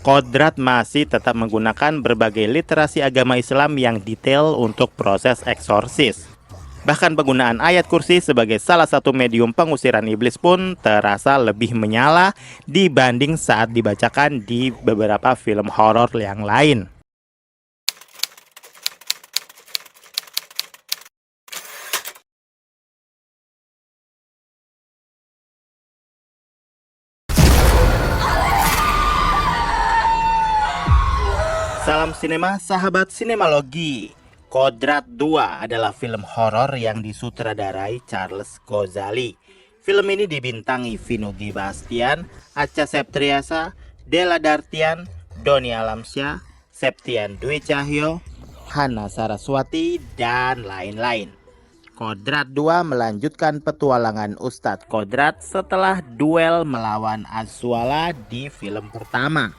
Kodrat masih tetap menggunakan berbagai literasi agama Islam yang detail untuk proses eksorsis. Bahkan penggunaan ayat kursi sebagai salah satu medium pengusiran iblis pun terasa lebih menyala dibanding saat dibacakan di beberapa film horor yang lain. Salam sinema, sahabat sinemalogi. Kodrat 2 adalah film horor yang disutradarai Charles Ghazali. Film ini dibintangi Vino G. Bastian, Acha Septriasa, Della Dartian, Doni Alamsyah, Septian Dwi Cahyo, Hana Saraswati, dan lain-lain. Kodrat 2 melanjutkan petualangan Ustadz Kodrat setelah duel melawan Azwala di film pertama.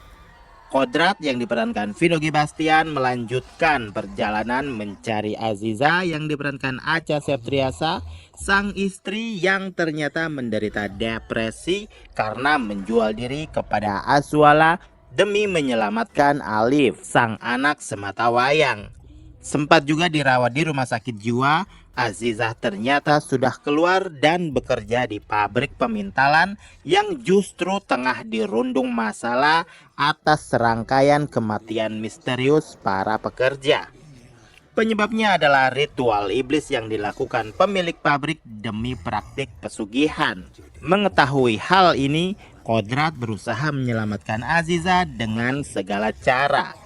Kodrat yang diperankan Vino G. Bastian melanjutkan perjalanan mencari Aziza yang diperankan Acha Septriasa, sang istri yang ternyata menderita depresi karena menjual diri kepada Azwala demi menyelamatkan Alif, sang anak sematawayang. Sempat juga dirawat di rumah sakit jiwa, Azizah ternyata sudah keluar dan bekerja di pabrik pemintalan yang justru tengah dirundung masalah atas serangkaian kematian misterius para pekerja. Penyebabnya adalah ritual iblis yang dilakukan pemilik pabrik demi praktik pesugihan. Mengetahui hal ini, Kodrat berusaha menyelamatkan Azizah dengan segala cara.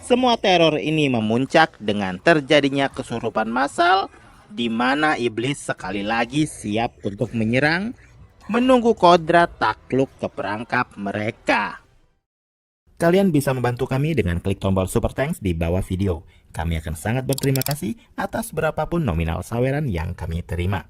Semua teror ini memuncak dengan terjadinya kesurupan massal, di mana iblis sekali lagi siap untuk menyerang, menunggu Kodrat takluk ke perangkap mereka. Kalian bisa membantu kami dengan klik tombol super thanks di bawah video. Kami akan sangat berterima kasih atas berapapun nominal saweran yang kami terima.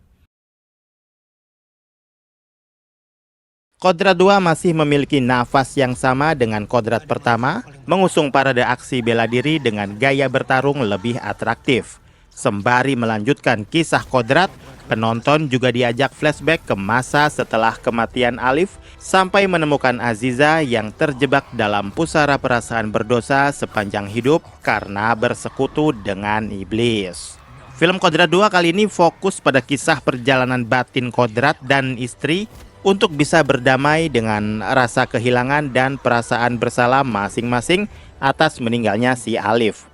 Kodrat 2 masih memiliki nafas yang sama dengan Kodrat pertama, mengusung parade aksi bela diri dengan gaya bertarung lebih atraktif. Sembari melanjutkan kisah Kodrat, penonton juga diajak flashback ke masa setelah kematian Alif sampai menemukan Aziza yang terjebak dalam pusara perasaan berdosa sepanjang hidup karena bersekutu dengan iblis. Film Kodrat 2 kali ini fokus pada kisah perjalanan batin Kodrat dan istri untuk bisa berdamai dengan rasa kehilangan dan perasaan bersalah masing-masing atas meninggalnya si Alif.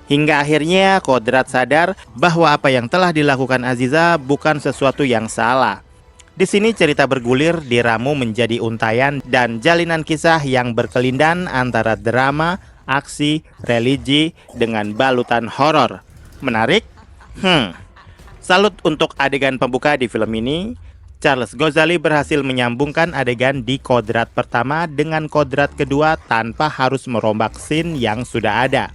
Hingga akhirnya Kodrat sadar bahwa apa yang telah dilakukan Aziza bukan sesuatu yang salah. Di sini cerita bergulir diramu menjadi untayan dan jalinan kisah yang berkelindan antara drama, aksi, religi dengan balutan horor. Menarik? Salut untuk adegan pembuka di film ini. Charles Ghazali berhasil menyambungkan adegan di Kodrat pertama dengan Kodrat kedua tanpa harus merombak scene yang sudah ada.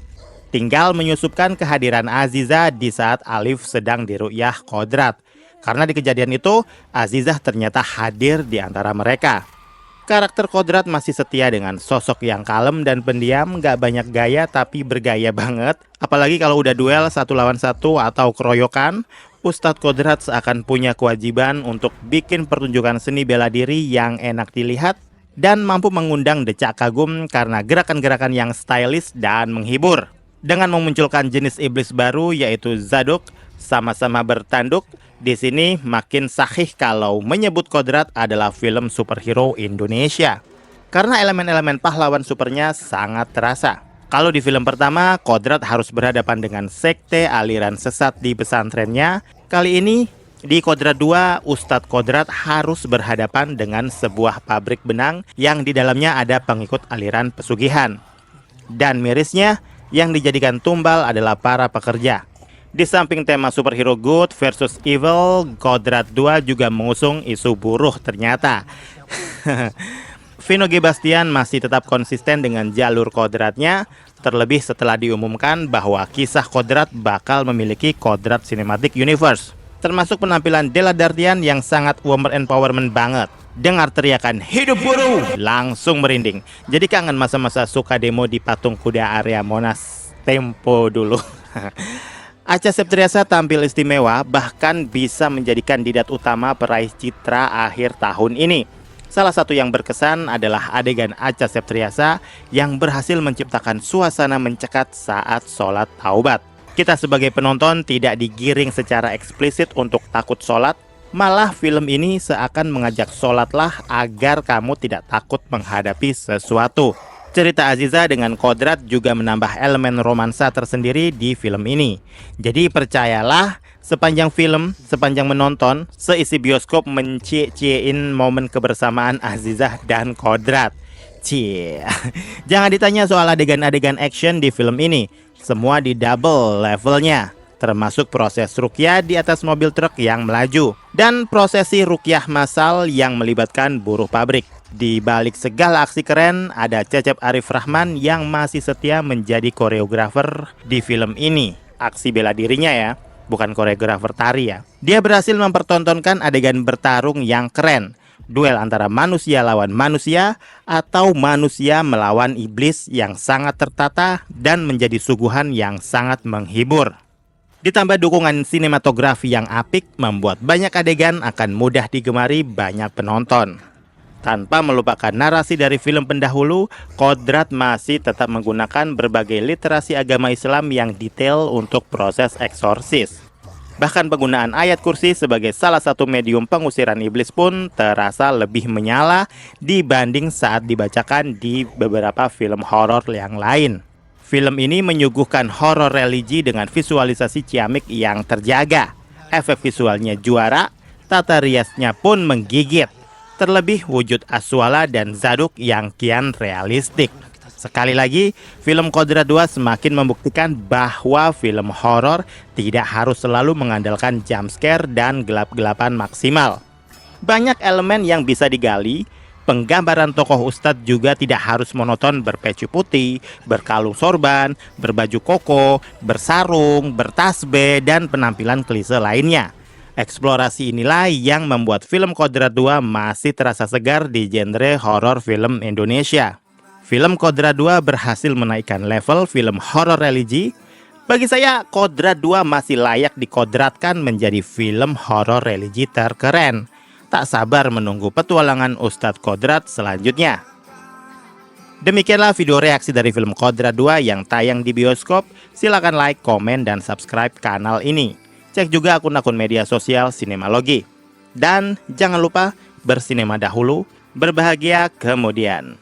Tinggal menyusupkan kehadiran Aziza di saat Alif sedang diru'yah Kodrat. Karena di kejadian itu, Azizah ternyata hadir di antara mereka. Karakter Kodrat masih setia dengan sosok yang kalem dan pendiam, gak banyak gaya tapi bergaya banget. Apalagi kalau udah duel 1 lawan 1 atau keroyokan, Ustadz Kodrat seakan punya kewajiban untuk bikin pertunjukan seni bela diri yang enak dilihat dan mampu mengundang decak kagum karena gerakan-gerakan yang stylish dan menghibur. Dengan memunculkan jenis iblis baru yaitu Zadok, sama-sama bertanduk, di sini makin sahih kalau menyebut Kodrat adalah film superhero Indonesia. Karena elemen-elemen pahlawan supernya sangat terasa. Kalau di film pertama, Kodrat harus berhadapan dengan sekte aliran sesat di pesantrennya. Kali ini, di Kodrat 2, Ustadz Kodrat harus berhadapan dengan sebuah pabrik benang yang di dalamnya ada pengikut aliran pesugihan. Dan mirisnya, yang dijadikan tumbal adalah para pekerja. Di samping tema superhero good versus evil, Kodrat 2 juga mengusung isu buruh ternyata. Vino G. Bastian masih tetap konsisten dengan jalur Kodratnya, terlebih setelah diumumkan bahwa kisah Kodrat bakal memiliki Kodrat Cinematic Universe. Termasuk penampilan Della Dartian yang sangat woman empowerment banget. Dengar teriakan hidup buruh, langsung merinding. Jadi kangen masa-masa suka demo di patung kuda area Monas Tempo dulu. Acha Septriasa tampil istimewa, bahkan bisa menjadi kandidat utama peraih Citra akhir tahun ini. Salah satu yang berkesan adalah adegan Acha Septriasa yang berhasil menciptakan suasana mencekat saat sholat taubat. Kita sebagai penonton tidak digiring secara eksplisit untuk takut sholat, malah film ini seakan mengajak sholatlah agar kamu tidak takut menghadapi sesuatu. Cerita Aziza dengan Kodrat juga menambah elemen romansa tersendiri di film ini. Jadi percayalah, sepanjang film, sepanjang menonton, seisi bioskop mencie-ciein momen kebersamaan Azizah dan Kodrat. Cie. Jangan ditanya soal adegan-adegan action di film ini. Semua di double levelnya, termasuk proses ruqyah di atas mobil truk yang melaju dan prosesi ruqyah massal yang melibatkan buruh pabrik. Di balik segala aksi keren, ada Cecep Arif Rahman yang masih setia menjadi koreografer di film ini. Aksi bela dirinya ya, bukan koreografer tari ya. Dia berhasil mempertontonkan adegan bertarung yang keren. Duel antara manusia lawan manusia atau manusia melawan iblis yang sangat tertata dan menjadi suguhan yang sangat menghibur. Ditambah dukungan sinematografi yang apik membuat banyak adegan akan mudah digemari banyak penonton. Tanpa melupakan narasi dari film pendahulu, Kodrat masih tetap menggunakan berbagai literasi agama Islam yang detail untuk proses eksorsis. Bahkan penggunaan ayat kursi sebagai salah satu medium pengusiran iblis pun terasa lebih menyala dibanding saat dibacakan di beberapa film horor yang lain. Film ini menyuguhkan horor religi dengan visualisasi ciamik yang terjaga. Efek visualnya juara, tata riasnya pun menggigit. Terlebih wujud Aswala dan Zaduk yang kian realistik. Sekali lagi, film Kodrat 2 semakin membuktikan bahwa film horor tidak harus selalu mengandalkan jump scare dan gelap-gelapan maksimal. Banyak elemen yang bisa digali. Penggambaran tokoh ustadz juga tidak harus monoton berpeci putih, berkalung sorban, berbaju koko, bersarung, bertasbih, dan penampilan klise lainnya. Eksplorasi inilah yang membuat film Kodrat 2 masih terasa segar di genre horor film Indonesia. Film Kodrat 2 berhasil menaikkan level film horor religi. Bagi saya, Kodrat 2 masih layak dikodratkan menjadi film horor religi terkeren. Tak sabar menunggu petualangan Ustadz Kodrat selanjutnya. Demikianlah video reaksi dari film Kodrat 2 yang tayang di bioskop. Silakan like, komen, dan subscribe kanal ini. Cek juga akun-akun media sosial Sinemalogi. Dan jangan lupa bersinema dahulu, berbahagia kemudian.